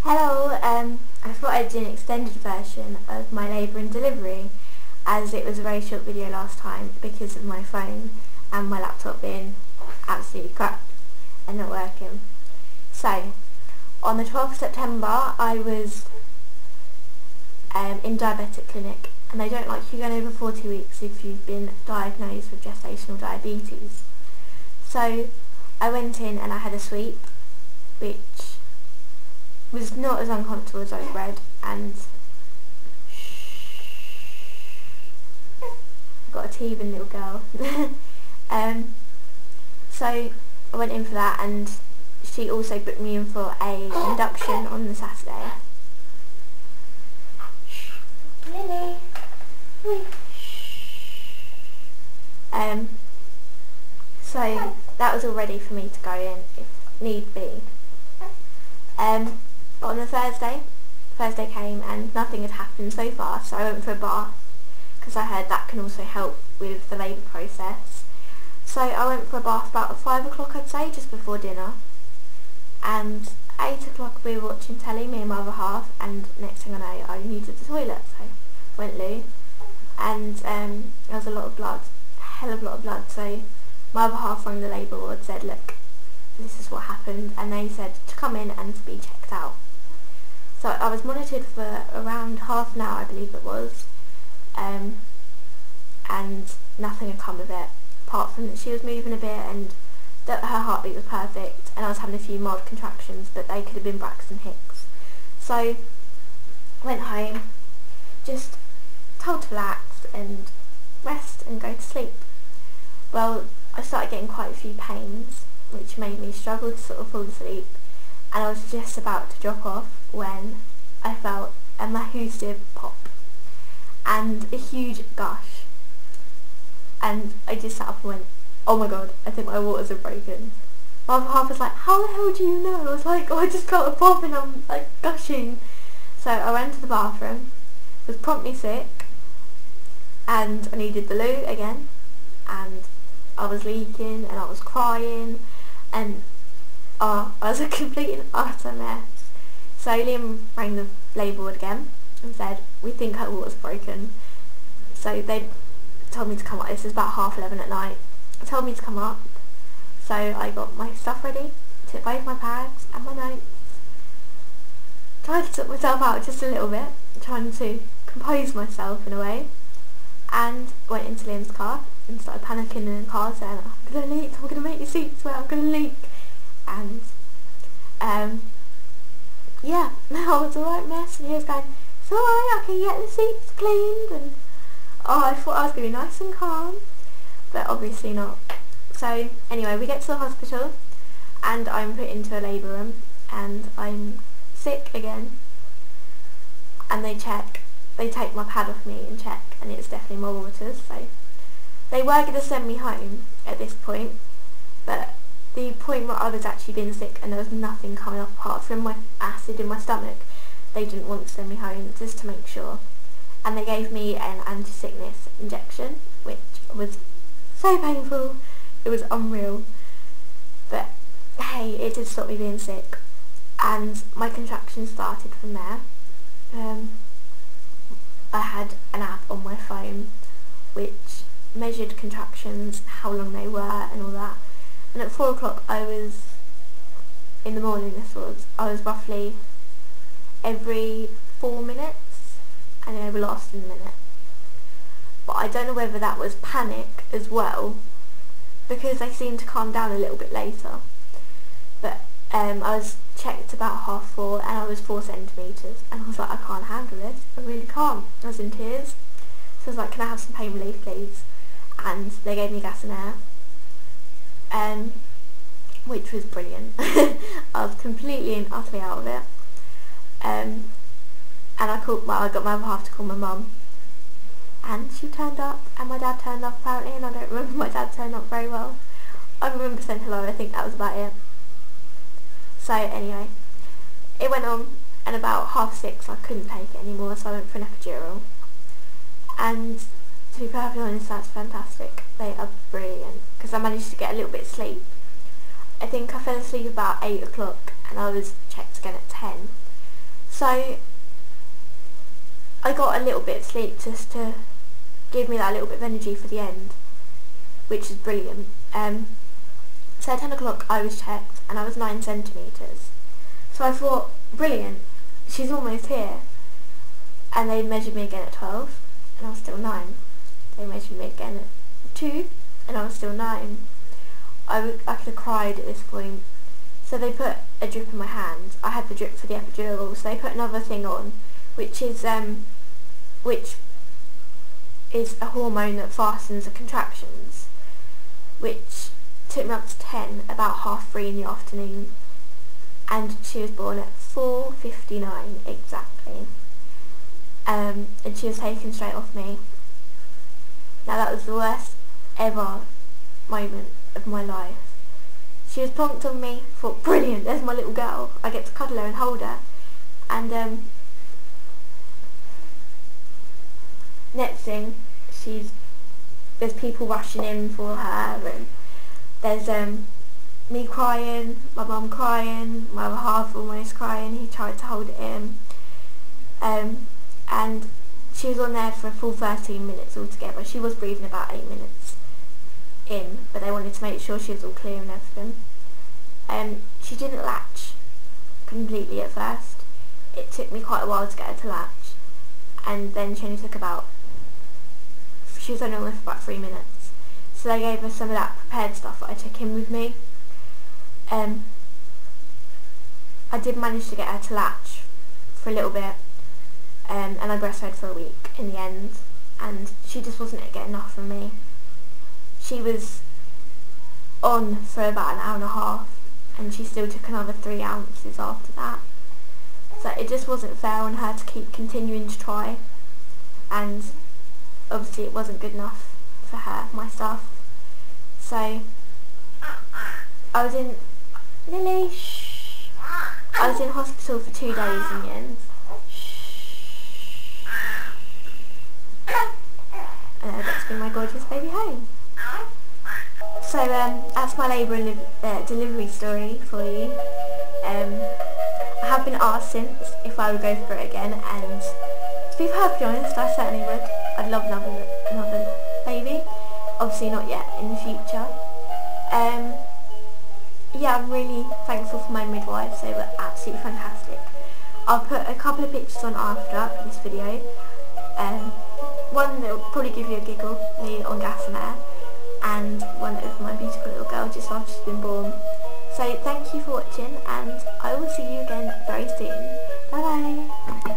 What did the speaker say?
Hello, I thought I'd do an extended version of my labour and delivery, as it was a very short video last time because of my phone and my laptop being absolutely crap and not working. So, on the 12th of September I was in diabetic clinic, and they don't like you going over 40 weeks if you've been diagnosed with gestational diabetes. So I went in and I had a sweep, which was not as uncomfortable as I've read, and got a teething little girl. So I went in for that, and she also booked me in for a induction on the Saturday. Lily. So that was all ready for me to go in if need be. On the Thursday came and nothing had happened so far, so I went for a bath because I heard that can also help with the labour process. So I went for a bath about 5 o'clock, I'd say, just before dinner, and 8 o'clock we were watching telly, me and my other half, and next thing I know I needed the toilet, so went loo, and there was a lot of blood, a hell of a lot of blood. So my other half rang the labour ward, said, look, this is what happened, and they said to come in and to be checked out. So I was monitored for around half an hour, I believe it was, and nothing had come of it, apart from that she was moving a bit and that her heartbeat was perfect, and I was having a few mild contractions, but they could have been Braxton Hicks. So went home, just told to relax and rest and go to sleep. Well, I started getting quite a few pains, which made me struggle to sort of fall asleep, and I was just about to drop off when I felt a massive pop and a huge gush, and I just sat up and went, oh my god, I think my waters are broken. My other half was like, how the hell do you know? I was like, oh, I just got a pop and I'm like gushing. So I went to the bathroom, was promptly sick, and I needed the loo again, and I was leaking and I was crying, and I was a complete and utter mess. So Liam rang the labour ward again and said, we think her water's broken. So they told me to come up. This is about 11:30 at night. They told me to come up. So I got my stuff ready, took both my bags and my notes, tried to sort myself out just a little bit, trying to compose myself in a way, and went into Liam's car and started panicking in the car, saying, I'm going to leak, I'm going to make your seats wet, I'm going to leak. And yeah, I was a right mess, and he was going, it's alright, I can get the seats cleaned, and I thought I was going to be nice and calm, but obviously not. So anyway, we get to the hospital and I'm put into a labour room and I'm sick again, and they take my pad off me and check, and it's definitely more waters. So they were going to send me home at this point, but the point where I was actually being sick and there was nothing coming off apart from my acid in my stomach, they didn't want to send me home just to make sure. And they gave me an anti-sickness injection, which was so painful, it was unreal. But hey, it did stop me being sick, and my contractions started from there. I had an app on my phone which measured contractions, how long they were and all that, and at 4 o'clock in the morning I was roughly every 4 minutes, and they were lost in a minute. But I don't know whether that was panic as well, because they seemed to calm down a little bit later. But I was checked about 4:30 and I was 4 centimetres, and I was like, I can't handle this, I really can't. I was in tears. So I was like, can I have some pain relief please? And they gave me gas and air, which was brilliant. I was completely and utterly out of it. And I got my other half to call my mum, and she turned up, and my dad turned up apparently, and I don't remember my dad turning up very well. I remember saying hello, I think that was about it. So anyway, it went on, and about 6:30 I couldn't take it anymore, so I went for an epidural. And to be perfectly honest, that's fantastic. They are brilliant, because I managed to get a little bit of sleep. I think I fell asleep about 8 o'clock and I was checked again at 10. So I got a little bit of sleep just to give me that little bit of energy for the end, which is brilliant. So at 10 o'clock I was checked and I was 9 centimetres. So I thought, brilliant, she's almost here. And they measured me again at 12 and I was still 9. They measured me again at 2 and I was still 9. I could have cried at this point. So they put a drip in my hand. I had the drip for the epidural, so they put another thing on, which is a hormone that fastens the contractions, which took me up to 10, about 3:30 in the afternoon, and she was born at 4:59 exactly, and she was taken straight off me. Now that was the worst ever moment of my life. She was plonked on me, thought, brilliant, there's my little girl, I get to cuddle her and hold her, and next thing, there's people rushing in for her, and there's me crying, my mum crying, my other half almost crying. He tried to hold it in, and she was on there for a full 13 minutes altogether. She was breathing about 8 minutes in, but they wanted to make sure she was all clear and everything. She didn't latch completely at first. It took me quite a while to get her to latch, and then she only took she was only on there for about 3 minutes. So they gave her some of that prepared stuff that I took in with me. I did manage to get her to latch for a little bit, and I breastfed for a week in the end, and she just wasn't getting enough from me. She was on for about an hour and a half, and she still took another 3 ounces after that. So it just wasn't fair on her to keep continuing to try, and obviously it wasn't good enough for her, my stuff. So I was in Lily, shh. I was in hospital for 2 days in the end. And I got to bring my gorgeous baby home. So that's my labour and delivery story for you. I have been asked since if I would go for it again, and to be perfectly honest, I certainly would. I'd love another baby. Obviously not yet, in the future. Yeah, I'm really thankful for my midwives. They were absolutely fantastic. I'll put a couple of pictures on after this video. One that will probably give you a giggle, me on gas and air, and one of my beautiful little girl just after she's been born. So thank you for watching, and I will see you again very soon. Bye bye.